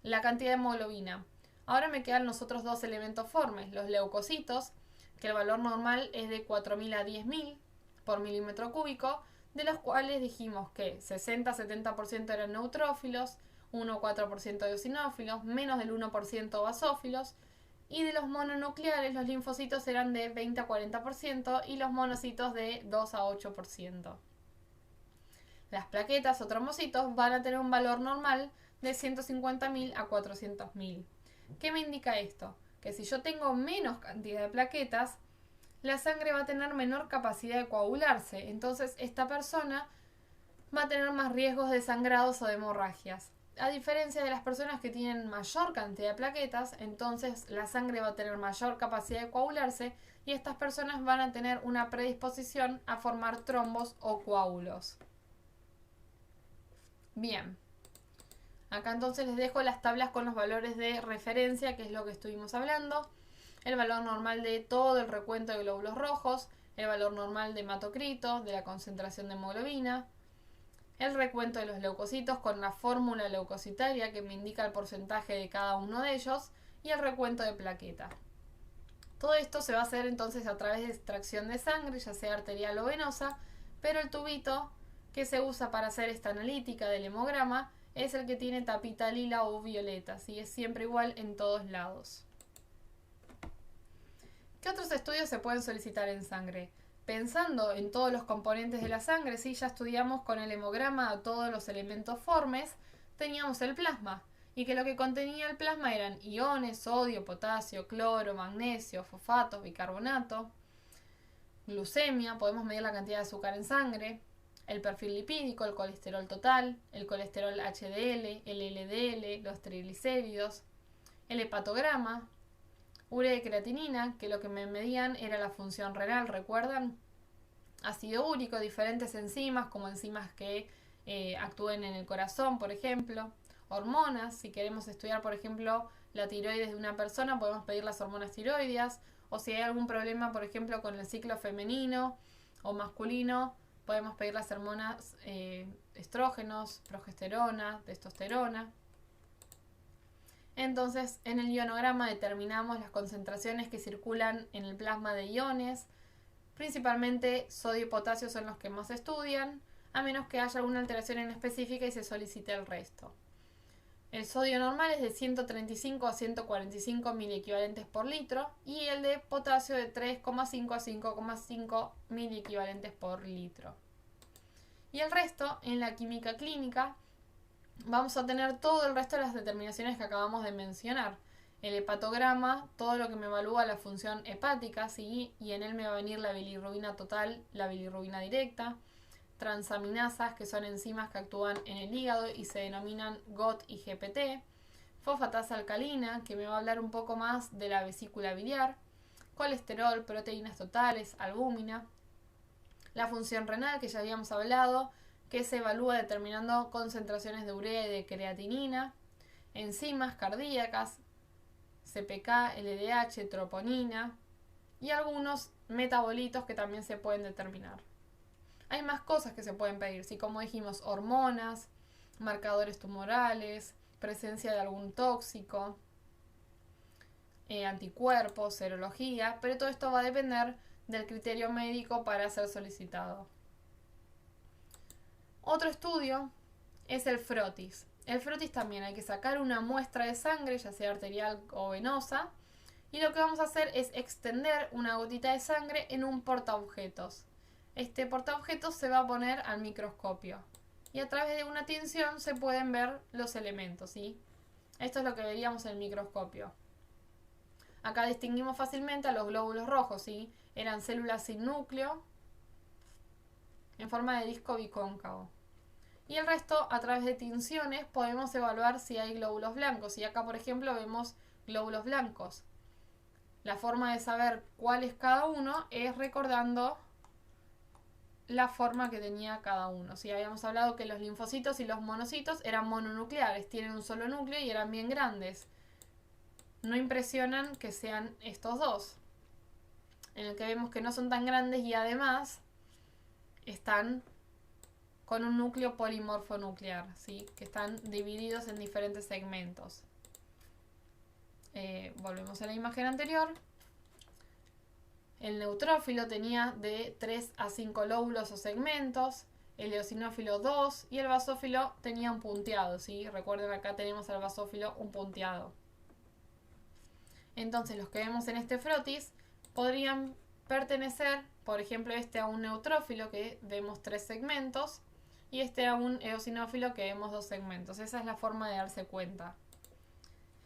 La cantidad de hemoglobina. Ahora me quedan los otros dos elementos formes, los leucocitos, que el valor normal es de 4.000 a 10.000 por milímetro cúbico, de los cuales dijimos que 60-70% eran neutrófilos, 1-4% eosinófilos, menos del 1% basófilos, y de los mononucleares los linfocitos eran de 20 a 40% y los monocitos de 2 a 8%. Las plaquetas o trombocitos van a tener un valor normal de 150.000 a 400.000. ¿Qué me indica esto? Que si yo tengo menos cantidad de plaquetas, la sangre va a tener menor capacidad de coagularse. Entonces esta persona va a tener más riesgos de sangrados o de hemorragias. A diferencia de las personas que tienen mayor cantidad de plaquetas, entonces la sangre va a tener mayor capacidad de coagularse y estas personas van a tener una predisposición a formar trombos o coágulos. Bien. Acá entonces les dejo las tablas con los valores de referencia, que es lo que estuvimos hablando. El valor normal de todo el recuento de glóbulos rojos, el valor normal de hematocrito, de la concentración de hemoglobina, el recuento de los leucocitos con la fórmula leucocitaria que me indica el porcentaje de cada uno de ellos y el recuento de plaqueta. Todo esto se va a hacer entonces a través de extracción de sangre, ya sea arterial o venosa, pero el tubito que se usa para hacer esta analítica del hemograma es el que tiene tapita lila o violeta, ¿sí? Es siempre igual en todos lados. ¿Qué otros estudios se pueden solicitar en sangre? Pensando en todos los componentes de la sangre, ¿sí? Ya estudiamos con el hemograma a todos los elementos formes, teníamos el plasma, y que lo que contenía el plasma eran iones, sodio, potasio, cloro, magnesio, fosfatos, bicarbonato, glucemia, podemos medir la cantidad de azúcar en sangre, el perfil lipídico, el colesterol total, el colesterol HDL, el LDL, los triglicéridos, el hepatograma, urea y creatinina, que lo que me medían era la función renal, ¿recuerdan? Ácido úrico, diferentes enzimas, como enzimas que actúen en el corazón, por ejemplo. Hormonas, si queremos estudiar, por ejemplo, la tiroides de una persona, podemos pedir las hormonas tiroideas. O si hay algún problema, por ejemplo, con el ciclo femenino o masculino, podemos pedir las hormonas estrógenos, progesterona, testosterona. Entonces, en el ionograma determinamos las concentraciones que circulan en el plasma de iones. Principalmente sodio y potasio son los que más se estudian, a menos que haya alguna alteración en específica y se solicite el resto. El sodio normal es de 135 a 145 miliequivalentes por litro y el de potasio de 3,5 a 5,5 miliequivalentes por litro. Y el resto, en la química clínica, vamos a tener todo el resto de las determinaciones que acabamos de mencionar. El hepatograma, todo lo que me evalúa la función hepática, ¿sí? Y en él me va a venir la bilirrubina total, la bilirrubina directa, transaminasas, que son enzimas que actúan en el hígado y se denominan GOT y GPT, fosfatasa alcalina, que me va a hablar un poco más de la vesícula biliar, colesterol, proteínas totales, albúmina, la función renal, que ya habíamos hablado, que se evalúa determinando concentraciones de urea y de creatinina, enzimas cardíacas, CPK, LDH, troponina y algunos metabolitos que también se pueden determinar. Hay más cosas que se pueden pedir, ¿sí? Como dijimos, hormonas, marcadores tumorales, presencia de algún tóxico, anticuerpos, serología, pero todo esto va a depender del criterio médico para ser solicitado. Otro estudio es el frotis. El frotis también hay que sacar una muestra de sangre, ya sea arterial o venosa, y lo que vamos a hacer es extender una gotita de sangre en un portaobjetos. Este portaobjetos se va a poner al microscopio y a través de una tinción se pueden ver los elementos, ¿sí? Esto es lo que veríamos en el microscopio. Acá distinguimos fácilmente a los glóbulos rojos, ¿sí? Eran células sin núcleo en forma de disco bicóncavo. Y el resto, a través de tinciones, podemos evaluar si hay glóbulos blancos. Y acá, por ejemplo, vemos glóbulos blancos. La forma de saber cuál es cada uno es recordando la forma que tenía cada uno. ¿Sí? Habíamos hablado que los linfocitos y los monocitos eran mononucleares, tienen un solo núcleo y eran bien grandes. No impresionan que sean estos dos, en el que vemos que no son tan grandes y además están con un núcleo polimorfonuclear, ¿sí? Que están divididos en diferentes segmentos. volvemos a la imagen anterior. El neutrófilo tenía de 3 a 5 lóbulos o segmentos, el eosinófilo 2 y el basófilo tenía un punteado, ¿sí? Recuerden, acá tenemos al basófilo un punteado. Entonces los que vemos en este frotis podrían pertenecer, por ejemplo, este a un neutrófilo que vemos 3 segmentos y este a un eosinófilo que vemos 2 segmentos. Esa es la forma de darse cuenta.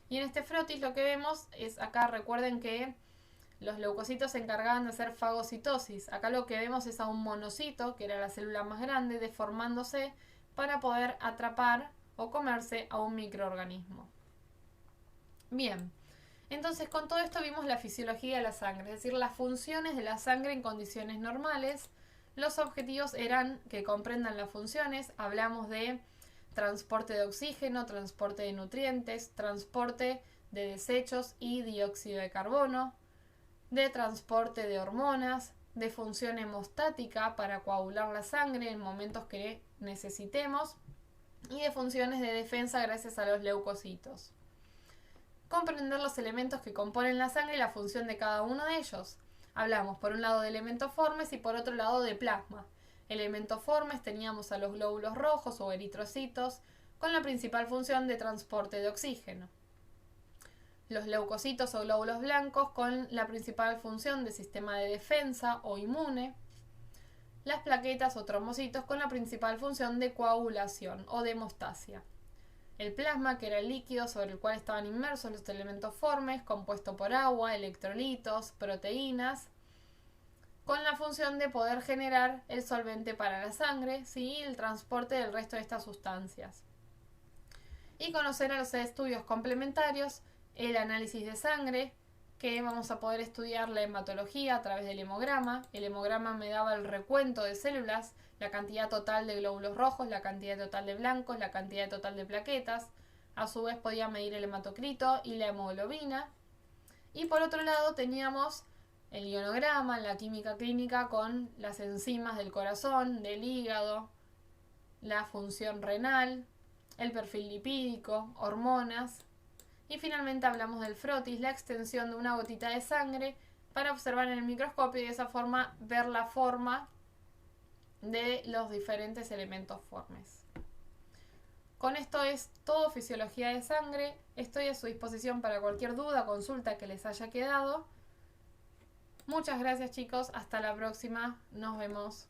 Y en este frotis lo que vemos es, acá recuerden que los leucocitos se encargaban de hacer fagocitosis. Acá lo que vemos es a un monocito, que era la célula más grande, deformándose para poder atrapar o comerse a un microorganismo. Bien, entonces con todo esto vimos la fisiología de la sangre, es decir, las funciones de la sangre en condiciones normales. Los objetivos eran que comprendan las funciones. Hablamos de transporte de oxígeno, transporte de nutrientes, transporte de desechos y dióxido de carbono, de transporte de hormonas, de función hemostática para coagular la sangre en momentos que necesitemos y de funciones de defensa gracias a los leucocitos. Comprender los elementos que componen la sangre y la función de cada uno de ellos. Hablamos por un lado de elementos formes y por otro lado de plasma. Elementos formes teníamos a los glóbulos rojos o eritrocitos con la principal función de transporte de oxígeno. Los leucocitos o glóbulos blancos con la principal función de sistema de defensa o inmune. Las plaquetas o trombocitos con la principal función de coagulación o de hemostasia. El plasma, que era el líquido sobre el cual estaban inmersos los elementos formes, compuesto por agua, electrolitos, proteínas, con la función de poder generar el solvente para la sangre, ¿sí? Y el transporte del resto de estas sustancias. Y conocer a los estudios complementarios, el análisis de sangre, que vamos a poder estudiar la hematología a través del hemograma. El hemograma me daba el recuento de células, la cantidad total de glóbulos rojos, la cantidad total de blancos, la cantidad total de plaquetas. A su vez podía medir el hematocrito y la hemoglobina. Y por otro lado teníamos el ionograma, la química clínica con las enzimas del corazón, del hígado, la función renal, el perfil lipídico, hormonas. Y finalmente hablamos del frotis, la extensión de una gotita de sangre para observar en el microscopio y de esa forma ver la forma de los diferentes elementos formes. Con esto es todo fisiología de sangre. Estoy a su disposición para cualquier duda o consulta que les haya quedado. Muchas gracias, chicos. Hasta la próxima. Nos vemos.